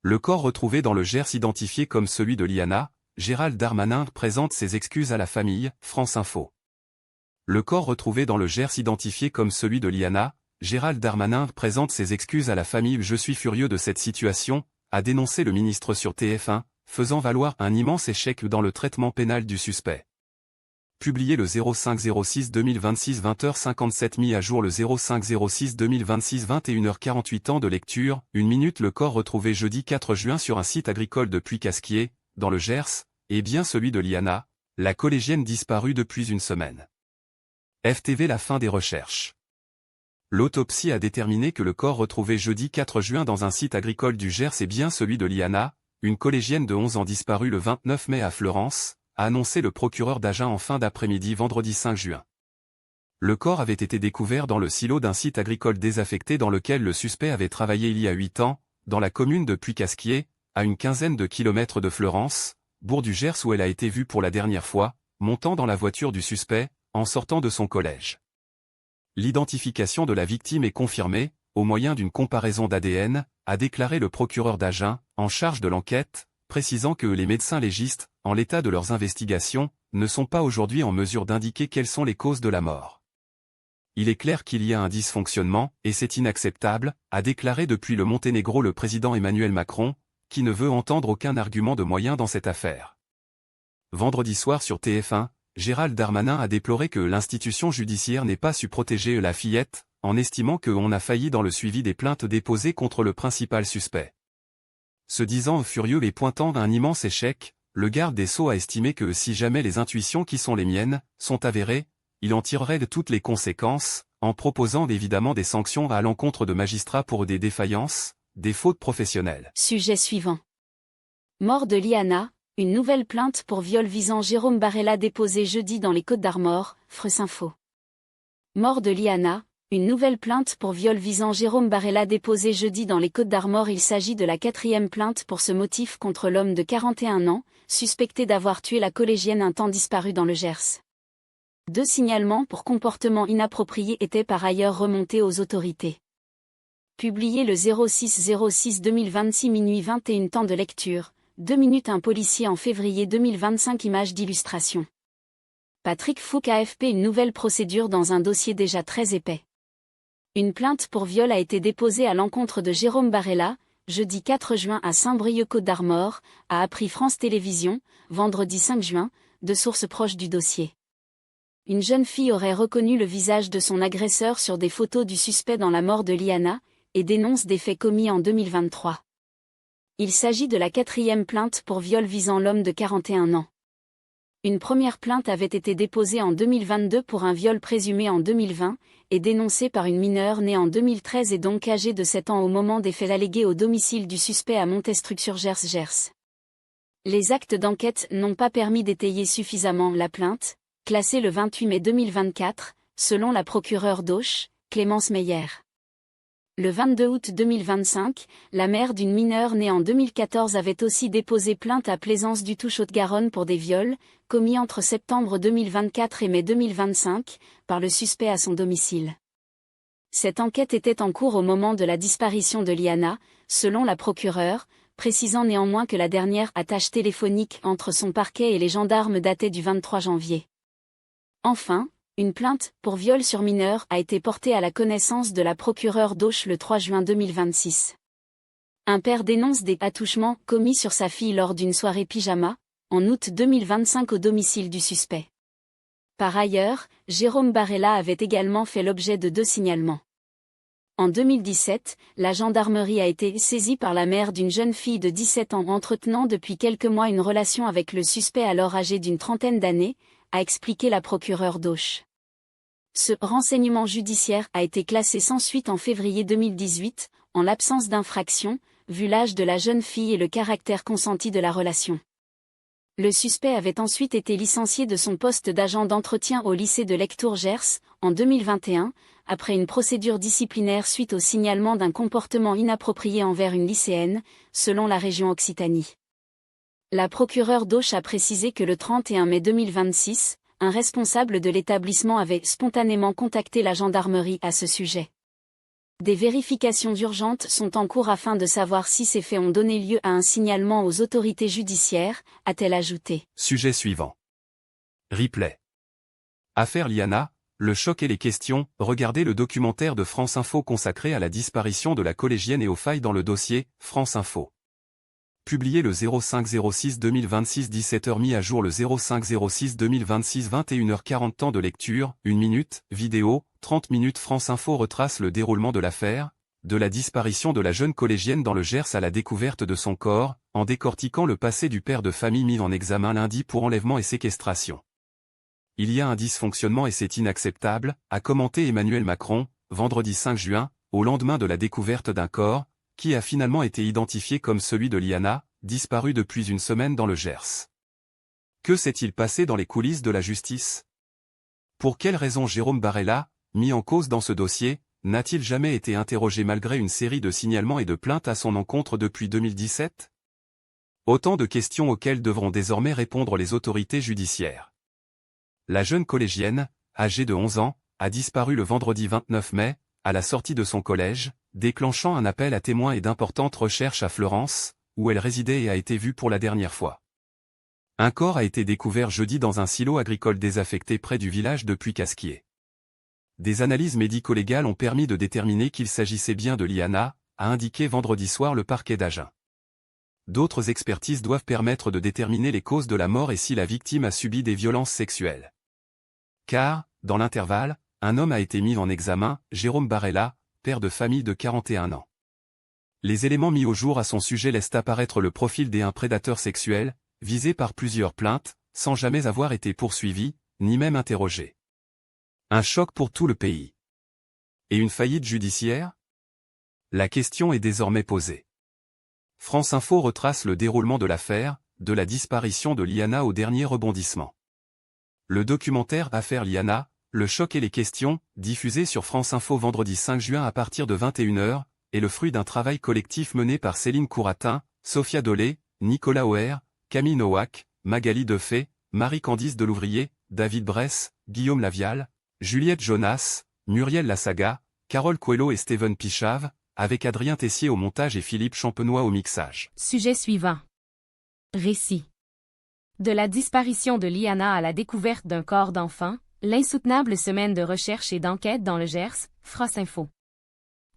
Le corps retrouvé dans le Gers identifié comme celui de Liana, Gérald Darmanin présente ses excuses à la famille, France Info. Le corps retrouvé dans le Gers identifié comme celui de Liana, Gérald Darmanin présente ses excuses à la famille. Je suis furieux de cette situation, a dénoncé le ministre sur TF1, faisant valoir un immense échec dans le traitement pénal du suspect. Publié le 05-06-2026 20h57 mis à jour le 05-06-2026 21h48 temps de lecture, 1 minute. Le corps retrouvé jeudi 4 juin sur un site agricole de Puy-Casquier, dans le Gers, est bien celui de Liana, la collégienne disparue depuis une semaine. FTV. La fin des recherches. L'autopsie a déterminé que le corps retrouvé jeudi 4 juin dans un site agricole du Gers est bien celui de Liana, une collégienne de 11 ans disparue le 29 mai à Fleurance, a annoncé le procureur d'Agen en fin d'après-midi vendredi 5 juin. Le corps avait été découvert dans le silo d'un site agricole désaffecté dans lequel le suspect avait travaillé il y a 8 ans, dans la commune de Puy-Casquier, à une quinzaine de kilomètres de Fleurance, bourg du Gers où elle a été vue pour la dernière fois, montant dans la voiture du suspect, en sortant de son collège. L'identification de la victime est confirmée, au moyen d'une comparaison d'ADN, a déclaré le procureur d'Agen, en charge de l'enquête, précisant que les médecins légistes, en l'état de leurs investigations, ne sont pas aujourd'hui en mesure d'indiquer quelles sont les causes de la mort. Il est clair qu'il y a un dysfonctionnement, et c'est inacceptable, a déclaré depuis le Monténégro le président Emmanuel Macron, qui ne veut entendre aucun argument de moyen dans cette affaire. Vendredi soir sur TF1, Gérald Darmanin a déploré que l'institution judiciaire n'ait pas su protéger la fillette, en estimant qu'on a failli dans le suivi des plaintes déposées contre le principal suspect. Se disant furieux et pointant un immense échec, le garde des Sceaux a estimé que si jamais les intuitions qui sont les miennes sont avérées, il en tirerait de toutes les conséquences, en proposant évidemment des sanctions à l'encontre de magistrats pour des défaillances, des fautes professionnelles. Sujet suivant. Mort de Liana, une nouvelle plainte pour viol visant Jérôme Barella déposée jeudi dans les Côtes-d'Armor, France Info. Mort de Liana, une nouvelle plainte pour viol visant Jérôme Barella déposée jeudi dans les Côtes-d'Armor. Il s'agit de la 4e plainte pour ce motif contre l'homme de 41 ans, suspecté d'avoir tué la collégienne un temps disparue dans le Gers. 2 signalements pour comportement inapproprié étaient par ailleurs remontés aux autorités. Publié le 06-06-2026 minuit 21 temps de lecture, 2 minutes. Un policier en février 2025. Images d'illustration. Patrick Fouque AFP. Une nouvelle procédure dans un dossier déjà très épais. Une plainte pour viol a été déposée à l'encontre de Jérôme Barella, jeudi 4 juin à Saint-Brieuc-Côtes-d'Armor, a appris France Télévisions, vendredi 5 juin, de sources proches du dossier. Une jeune fille aurait reconnu le visage de son agresseur sur des photos du suspect dans la mort de Liana, et dénonce des faits commis en 2023. Il s'agit de la 4e plainte pour viol visant l'homme de 41 ans. Une première plainte avait été déposée en 2022 pour un viol présumé en 2020, et dénoncée par une mineure née en 2013 et donc âgée de 7 ans au moment des faits allégués au domicile du suspect à Montestruc-sur-Gers. Les actes d'enquête n'ont pas permis d'étayer suffisamment la plainte, classée le 28 mai 2024, selon la procureure d'Auch, Clémence Meyer. Le 22 août 2025, la mère d'une mineure née en 2014 avait aussi déposé plainte à Plaisance du Touche Haute-Garonne pour des viols, commis entre septembre 2024 et mai 2025, par le suspect à son domicile. Cette enquête était en cours au moment de la disparition de Liana, selon la procureure, précisant néanmoins que la dernière attache téléphonique entre son parquet et les gendarmes datait du 23 janvier. Enfin, une plainte pour viol sur mineur a été portée à la connaissance de la procureure d'Auch le 3 juin 2026. Un père dénonce des attouchements commis sur sa fille lors d'une soirée pyjama, en août 2025 au domicile du suspect. Par ailleurs, Jérôme Barella avait également fait l'objet de 2 signalements. En 2017, la gendarmerie a été saisie par la mère d'une jeune fille de 17 ans entretenant depuis quelques mois une relation avec le suspect alors âgé d'une trentaine d'années, a expliqué la procureure d'Auch. Ce renseignement judiciaire a été classé sans suite en février 2018, en l'absence d'infraction, vu l'âge de la jeune fille et le caractère consenti de la relation. Le suspect avait ensuite été licencié de son poste d'agent d'entretien au lycée de Lectoure-Gers, en 2021, après une procédure disciplinaire suite au signalement d'un comportement inapproprié envers une lycéenne, selon la région Occitanie. La procureure d'Auch a précisé que le 31 mai 2026, un responsable de l'établissement avait spontanément contacté la gendarmerie à ce sujet. Des vérifications urgentes sont en cours afin de savoir si ces faits ont donné lieu à un signalement aux autorités judiciaires, a-t-elle ajouté. Sujet suivant. Replay. Affaire Liana, le choc et les questions. Regardez le documentaire de France Info consacré à la disparition de la collégienne et aux failles dans le dossier, France Info. Publié le 05-06-2026 17h, mis à jour le 05-06-2026 21h40. Temps de lecture, 1 minute, vidéo, 30 minutes. France Info retrace le déroulement de l'affaire, de la disparition de la jeune collégienne dans le Gers à la découverte de son corps, en décortiquant le passé du père de famille mis en examen lundi pour enlèvement et séquestration. Il y a un dysfonctionnement et c'est inacceptable, a commenté Emmanuel Macron, vendredi 5 juin, au lendemain de la découverte d'un corps, qui a finalement été identifié comme celui de Liana, disparu depuis une semaine dans le Gers. Que s'est-il passé dans les coulisses de la justice? Pour quelles raisons Jérôme Barella, mis en cause dans ce dossier, n'a-t-il jamais été interrogé malgré une série de signalements et de plaintes à son encontre depuis 2017? Autant de questions auxquelles devront désormais répondre les autorités judiciaires. La jeune collégienne, âgée de 11 ans, a disparu le vendredi 29 mai, à la sortie de son collège, déclenchant un appel à témoins et d'importantes recherches à Fleurance, où elle résidait et a été vue pour la dernière fois. Un corps a été découvert jeudi dans un silo agricole désaffecté près du village de Puy-Casquier. Des analyses médico-légales ont permis de déterminer qu'il s'agissait bien de Liana, a indiqué vendredi soir le parquet d'Agen. D'autres expertises doivent permettre de déterminer les causes de la mort et si la victime a subi des violences sexuelles. Car, dans l'intervalle, un homme a été mis en examen, Jérôme Barella, père de famille de 41 ans. Les éléments mis au jour à son sujet laissent apparaître le profil d'un prédateur sexuel, visé par plusieurs plaintes, sans jamais avoir été poursuivi, ni même interrogé. Un choc pour tout le pays. Et une faillite judiciaire? La question est désormais posée. France Info retrace le déroulement de l'affaire, de la disparition de Liana au dernier rebondissement. Le documentaire Affaire Liana, le choc et les questions, diffusé sur France Info vendredi 5 juin à partir de 21h, est le fruit d'un travail collectif mené par Céline Couratin, Sophia Dolé, Nicolas Oher, Camille Nowak, Magali Defay, Marie-Candice Delouvrier, David Bress, Guillaume Lavial, Juliette Jonas, Muriel Lassaga, Carole Coelho et Steven Pichave, avec Adrien Tessier au montage et Philippe Champenois au mixage. Sujet suivant. Récit. De la disparition de Liana à la découverte d'un corps d'enfant, l'insoutenable semaine de recherche et d'enquête dans le Gers, France Info.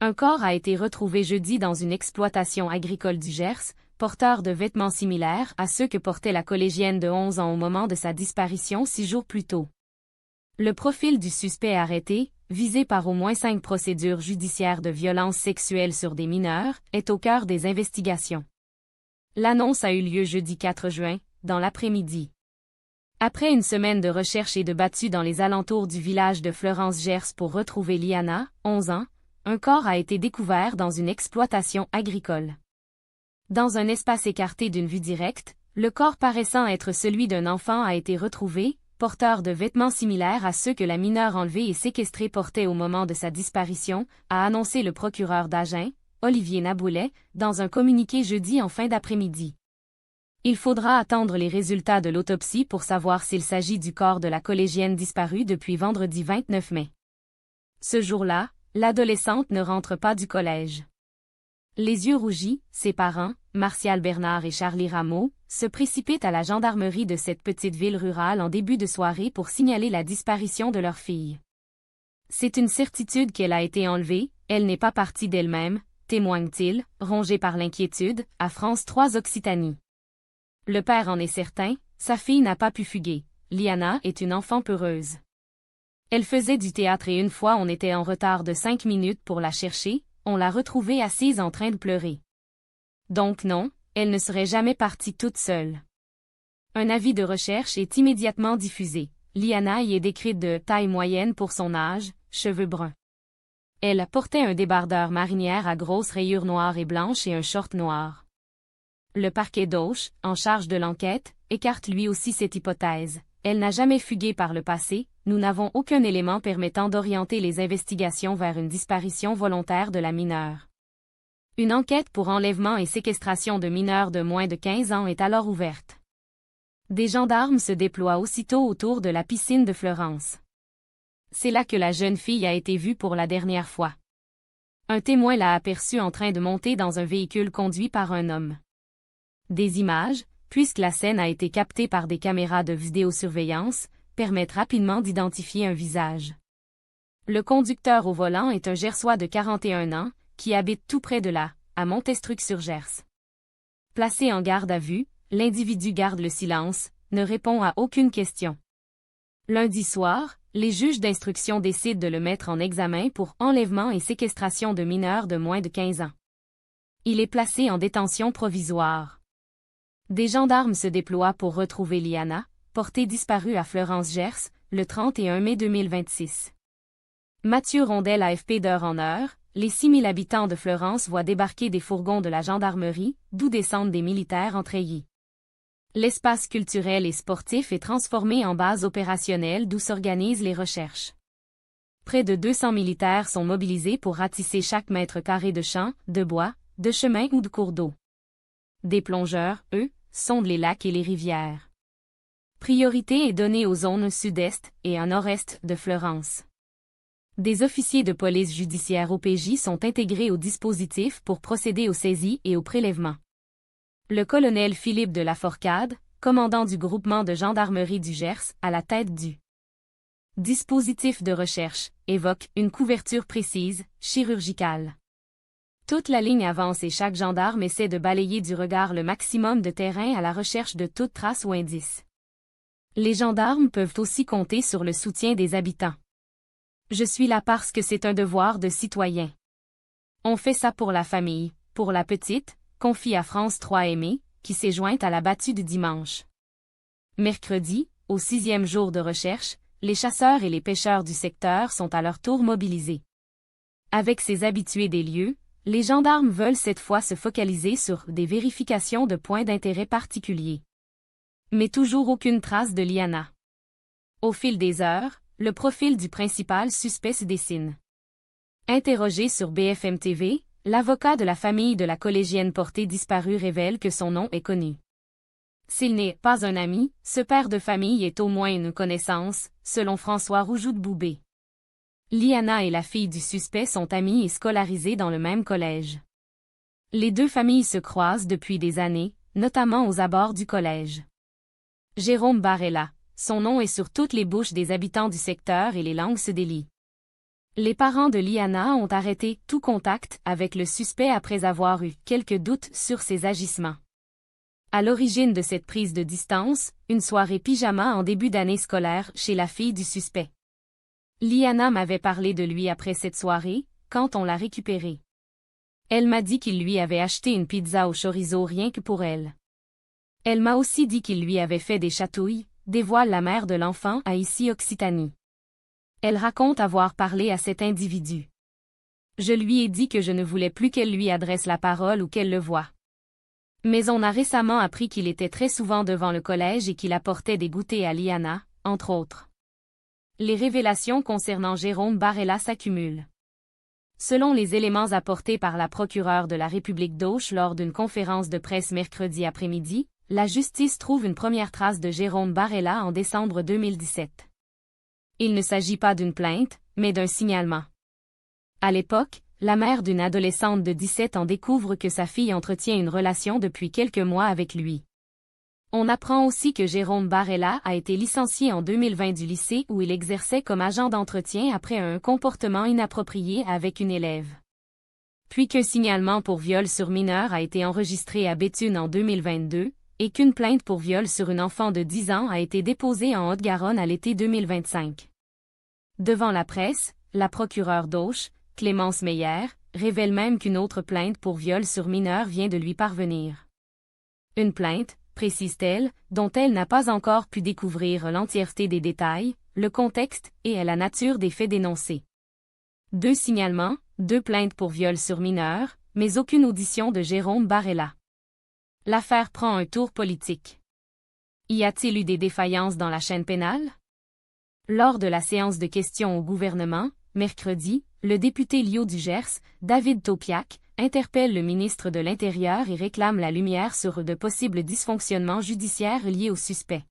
Un corps a été retrouvé jeudi dans une exploitation agricole du Gers, porteur de vêtements similaires à ceux que portait la collégienne de 11 ans au moment de sa disparition 6 jours plus tôt. Le profil du suspect arrêté, visé par au moins 5 procédures judiciaires de violences sexuelles sur des mineurs, est au cœur des investigations. L'annonce a eu lieu jeudi 4 juin, dans l'après-midi. Après une semaine de recherche et de battue dans les alentours du village de Fleurance-Gers pour retrouver Liana, 11 ans, un corps a été découvert dans une exploitation agricole. Dans un espace écarté d'une vue directe, le corps paraissant être celui d'un enfant a été retrouvé, porteur de vêtements similaires à ceux que la mineure enlevée et séquestrée portait au moment de sa disparition, a annoncé le procureur d'Agen, Olivier Naboulet, dans un communiqué jeudi en fin d'après-midi. Il faudra attendre les résultats de l'autopsie pour savoir s'il s'agit du corps de la collégienne disparue depuis vendredi 29 mai. Ce jour-là, l'adolescente ne rentre pas du collège. Les yeux rougis, ses parents, Martial Bernard et Charlie Rameau, se précipitent à la gendarmerie de cette petite ville rurale en début de soirée pour signaler la disparition de leur fille. C'est une certitude qu'elle a été enlevée, elle n'est pas partie d'elle-même, témoigne-t-il, rongé par l'inquiétude, à France 3 Occitanie. Le père en est certain, sa fille n'a pas pu fuguer. Liana est une enfant peureuse. Elle faisait du théâtre et une fois on était en retard de 5 minutes pour la chercher, on l'a retrouvée assise en train de pleurer. Donc non, elle ne serait jamais partie toute seule. Un avis de recherche est immédiatement diffusé. Liana y est décrite de taille moyenne pour son âge, cheveux bruns. Elle portait un débardeur marinière à grosses rayures noires et blanches et un short noir. Le parquet d'Auch, en charge de l'enquête, écarte lui aussi cette hypothèse. Elle n'a jamais fugué par le passé, nous n'avons aucun élément permettant d'orienter les investigations vers une disparition volontaire de la mineure. Une enquête pour enlèvement et séquestration de mineurs de moins de 15 ans est alors ouverte. Des gendarmes se déploient aussitôt autour de la piscine de Fleurance. C'est là que la jeune fille a été vue pour la dernière fois. Un témoin l'a aperçu en train de monter dans un véhicule conduit par un homme. Des images, puisque la scène a été captée par des caméras de vidéosurveillance, permettent rapidement d'identifier un visage. Le conducteur au volant est un Gersois de 41 ans, qui habite tout près de là, à Montestruc-sur-Gers. Placé en garde à vue, l'individu garde le silence, ne répond à aucune question. Lundi soir, les juges d'instruction décident de le mettre en examen pour enlèvement et séquestration de mineurs de moins de 15 ans. Il est placé en détention provisoire. Des gendarmes se déploient pour retrouver Liana, portée disparue à Fleurance-Gers, le 31 mai 2026. Mathieu Rondel AFP d'heure en heure, les 6000 habitants de Fleurance voient débarquer des fourgons de la gendarmerie, d'où descendent des militaires en treillis. L'espace culturel et sportif est transformé en base opérationnelle d'où s'organisent les recherches. Près de 200 militaires sont mobilisés pour ratisser chaque mètre carré de champ, de bois, de chemin ou de cours d'eau. Des plongeurs, eux, sondent les lacs et les rivières. Priorité est donnée aux zones sud-est et nord-est de Fleurance. Des officiers de police judiciaire OPJ sont intégrés au dispositif pour procéder aux saisies et aux prélèvements. Le colonel Philippe de Laforcade, commandant du groupement de gendarmerie du Gers, à la tête du dispositif de recherche, évoque une couverture précise, chirurgicale. Toute la ligne avance et chaque gendarme essaie de balayer du regard le maximum de terrain à la recherche de toute trace ou indice. Les gendarmes peuvent aussi compter sur le soutien des habitants. Je suis là parce que c'est un devoir de citoyen. On fait ça pour la famille, pour la petite, confie à France 3 Aimé, qui s'est jointe à la battue du dimanche. Mercredi, au 6e jour de recherche, les chasseurs et les pêcheurs du secteur sont à leur tour mobilisés. Avec ces habitués des lieux, les gendarmes veulent cette fois se focaliser sur des vérifications de points d'intérêt particuliers. Mais toujours aucune trace de Liana. Au fil des heures, le profil du principal suspect se dessine. Interrogé sur BFM TV, l'avocat de la famille de la collégienne portée disparue révèle que son nom est connu. S'il n'est pas un ami, ce père de famille est au moins une connaissance, selon François Roujoux de Boubé. Liana et la fille du suspect sont amies et scolarisées dans le même collège. Les deux familles se croisent depuis des années, notamment aux abords du collège. Jérôme Barella, son nom est sur toutes les bouches des habitants du secteur et les langues se délient. Les parents de Liana ont arrêté tout contact avec le suspect après avoir eu quelques doutes sur ses agissements. À l'origine de cette prise de distance, une soirée pyjama en début d'année scolaire chez la fille du suspect. Liana m'avait parlé de lui après cette soirée, quand on l'a récupéré. Elle m'a dit qu'il lui avait acheté une pizza au chorizo rien que pour elle. Elle m'a aussi dit qu'il lui avait fait des chatouilles, dévoile la mère de l'enfant à Ici Occitanie. Elle raconte avoir parlé à cet individu. Je lui ai dit que je ne voulais plus qu'elle lui adresse la parole ou qu'elle le voie. Mais on a récemment appris qu'il était très souvent devant le collège et qu'il apportait des goûters à Liana, entre autres. Les révélations concernant Jérôme Barella s'accumulent. Selon les éléments apportés par la procureure de la République d'Auch lors d'une conférence de presse mercredi après-midi, la justice trouve une première trace de Jérôme Barella en décembre 2017. Il ne s'agit pas d'une plainte, mais d'un signalement. À l'époque, la mère d'une adolescente de 17 ans découvre que sa fille entretient une relation depuis quelques mois avec lui. On apprend aussi que Jérôme Barella a été licencié en 2020 du lycée où il exerçait comme agent d'entretien après un comportement inapproprié avec une élève. Puis qu'un signalement pour viol sur mineur a été enregistré à Béthune en 2022, et qu'une plainte pour viol sur une enfant de 10 ans a été déposée en Haute-Garonne à l'été 2025. Devant la presse, la procureure d'Auch, Clémence Meyer, révèle même qu'une autre plainte pour viol sur mineur vient de lui parvenir. Une plainte, précise-t-elle, dont elle n'a pas encore pu découvrir l'entièreté des détails, le contexte et la nature des faits dénoncés. 2 signalements, 2 plaintes pour viol sur mineur, mais aucune audition de Jérôme Barella. L'affaire prend un tour politique. Y a-t-il eu des défaillances dans la chaîne pénale? Lors de la séance de questions au gouvernement, mercredi, le député Lio du Gers, David Topiac, interpelle le ministre de l'Intérieur et réclame la lumière sur de possibles dysfonctionnements judiciaires liés au suspect.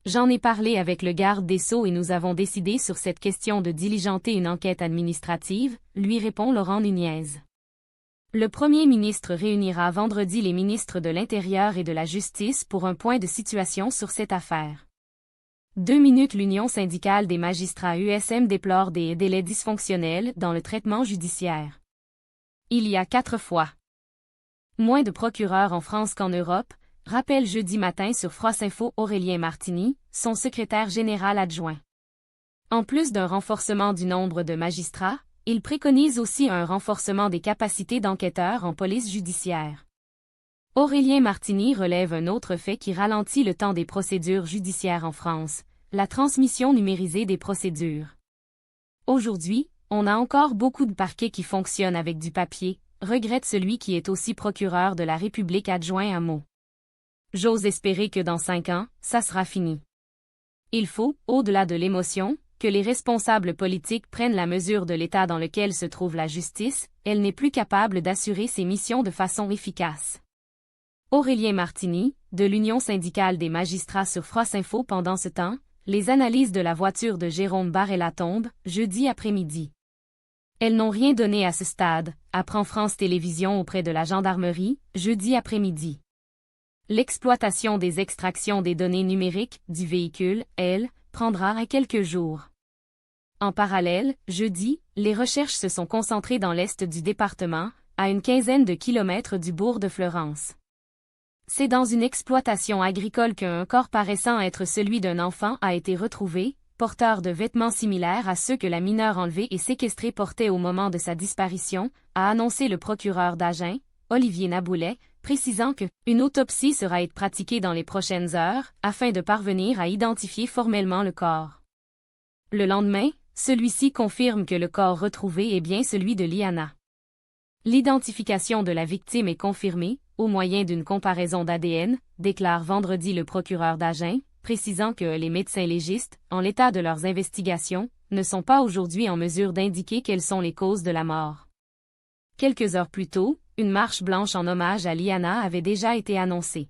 J'en ai parlé avec le garde des Sceaux et nous avons décidé sur cette question de diligenter une enquête administrative, lui répond Laurent Nunez. Le Premier ministre réunira vendredi les ministres de l'Intérieur et de la Justice pour un point de situation sur cette affaire. 2 minutes. L'Union syndicale des magistrats USM déplore des délais dysfonctionnels dans le traitement judiciaire. Il y a 4 fois moins de procureurs en France qu'en Europe, rappelle jeudi matin sur France Info Aurélien Martini, son secrétaire général adjoint. En plus d'un renforcement du nombre de magistrats, il préconise aussi un renforcement des capacités d'enquêteurs en police judiciaire. Aurélien Martini relève un autre fait qui ralentit le temps des procédures judiciaires en France, la transmission numérisée des procédures. Aujourd'hui, on a encore beaucoup de parquets qui fonctionnent avec du papier, regrette celui qui est aussi procureur de la République adjoint à Meaux. J'ose espérer que dans 5 ans, ça sera fini. Il faut, au-delà de l'émotion, que les responsables politiques prennent la mesure de l'état dans lequel se trouve la justice, elle n'est plus capable d'assurer ses missions de façon efficace. Aurélien Martini, de l'Union syndicale des magistrats sur France Info. Pendant ce temps, les analyses de la voiture de Jérôme Barella tombent, jeudi après-midi. Elles n'ont rien donné à ce stade, apprend France Télévisions auprès de la gendarmerie, jeudi après-midi. L'exploitation des extractions des données numériques du véhicule, elle, prendra quelques jours. En parallèle, jeudi, les recherches se sont concentrées dans l'est du département, à une quinzaine de kilomètres du bourg de Fleurance. C'est dans une exploitation agricole qu'un corps paraissant être celui d'un enfant a été retrouvé, porteur de vêtements similaires à ceux que la mineure enlevée et séquestrée portait au moment de sa disparition, a annoncé le procureur d'Agen, Olivier Naboulet, précisant que une autopsie sera pratiquée dans les prochaines heures, afin de parvenir à identifier formellement le corps. Le lendemain, celui-ci confirme que le corps retrouvé est bien celui de Liana. L'identification de la victime est confirmée, au moyen d'une comparaison d'ADN, déclare vendredi le procureur d'Agen, précisant que les médecins légistes, en l'état de leurs investigations, ne sont pas aujourd'hui en mesure d'indiquer quelles sont les causes de la mort. Quelques heures plus tôt, une marche blanche en hommage à Liana avait déjà été annoncée.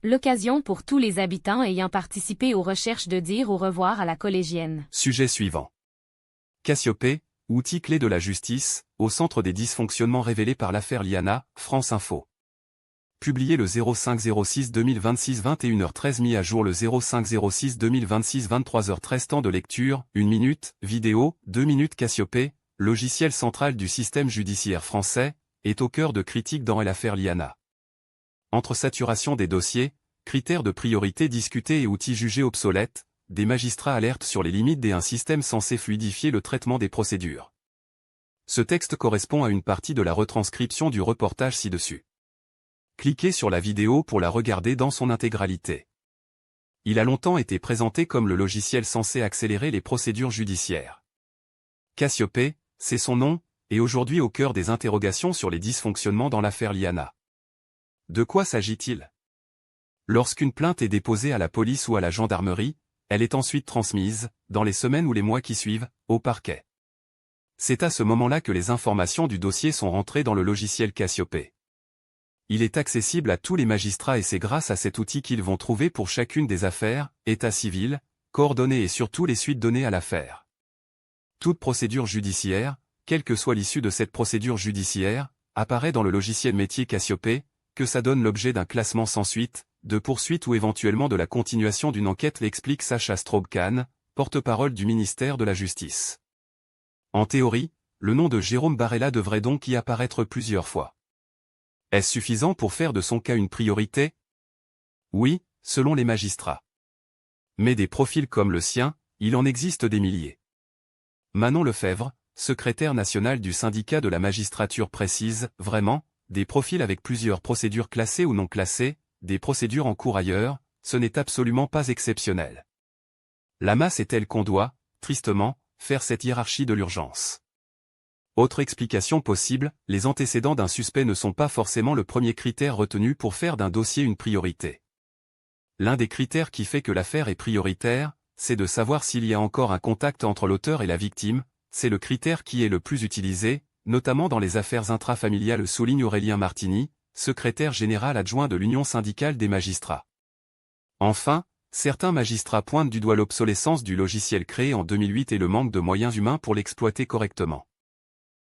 L'occasion pour tous les habitants ayant participé aux recherches de dire au revoir à la collégienne. Sujet suivant. Cassiopée, outil clé de la justice, au centre des dysfonctionnements révélés par l'affaire Liana, France Info. Publié le 05/06/2026 21h13, mis à jour le 05/06/2026 23h13. Temps de lecture, 1 minute, vidéo, 2 minutes. Cassiopée, logiciel central du système judiciaire français, est au cœur de critiques dans l'affaire Liana. Entre saturation des dossiers, critères de priorité discutés et outils jugés obsolètes, des magistrats alertent sur les limites d'un système censé fluidifier le traitement des procédures. Ce texte correspond à une partie de la retranscription du reportage ci-dessus. Cliquez sur la vidéo pour la regarder dans son intégralité. Il a longtemps été présenté comme le logiciel censé accélérer les procédures judiciaires. Cassiopée, c'est son nom, est aujourd'hui au cœur des interrogations sur les dysfonctionnements dans l'affaire Liana. De quoi s'agit-il? Lorsqu'une plainte est déposée à la police ou à la gendarmerie, elle est ensuite transmise, dans les semaines ou les mois qui suivent, au parquet. C'est à ce moment-là que les informations du dossier sont rentrées dans le logiciel Cassiopée. Il est accessible à tous les magistrats et c'est grâce à cet outil qu'ils vont trouver pour chacune des affaires, état civil, coordonnées et surtout les suites données à l'affaire. Toute procédure judiciaire, quelle que soit l'issue de cette procédure judiciaire, apparaît dans le logiciel métier Cassiopée, que ça donne l'objet d'un classement sans suite, de poursuite ou éventuellement de la continuation d'une enquête, l'explique Sacha Straub-Kahn, porte-parole du ministère de la Justice. En théorie, le nom de Jérôme Barella devrait donc y apparaître plusieurs fois. Est-ce suffisant pour faire de son cas une priorité? Oui, selon les magistrats. Mais des profils comme le sien, il en existe des milliers. Manon Lefebvre, secrétaire nationale du syndicat de la magistrature précise, vraiment, des profils avec plusieurs procédures classées ou non classées, des procédures en cours ailleurs, ce n'est absolument pas exceptionnel. La masse est telle qu'on doit, tristement, faire cette hiérarchie de l'urgence. Autre explication possible, les antécédents d'un suspect ne sont pas forcément le premier critère retenu pour faire d'un dossier une priorité. L'un des critères qui fait que l'affaire est prioritaire, c'est de savoir s'il y a encore un contact entre l'auteur et la victime, c'est le critère qui est le plus utilisé, notamment dans les affaires intrafamiliales, souligne Aurélien Martini, secrétaire général adjoint de l'Union syndicale des magistrats. Enfin, Certains magistrats pointent du doigt l'obsolescence du logiciel créé en 2008 et le manque de moyens humains pour l'exploiter correctement.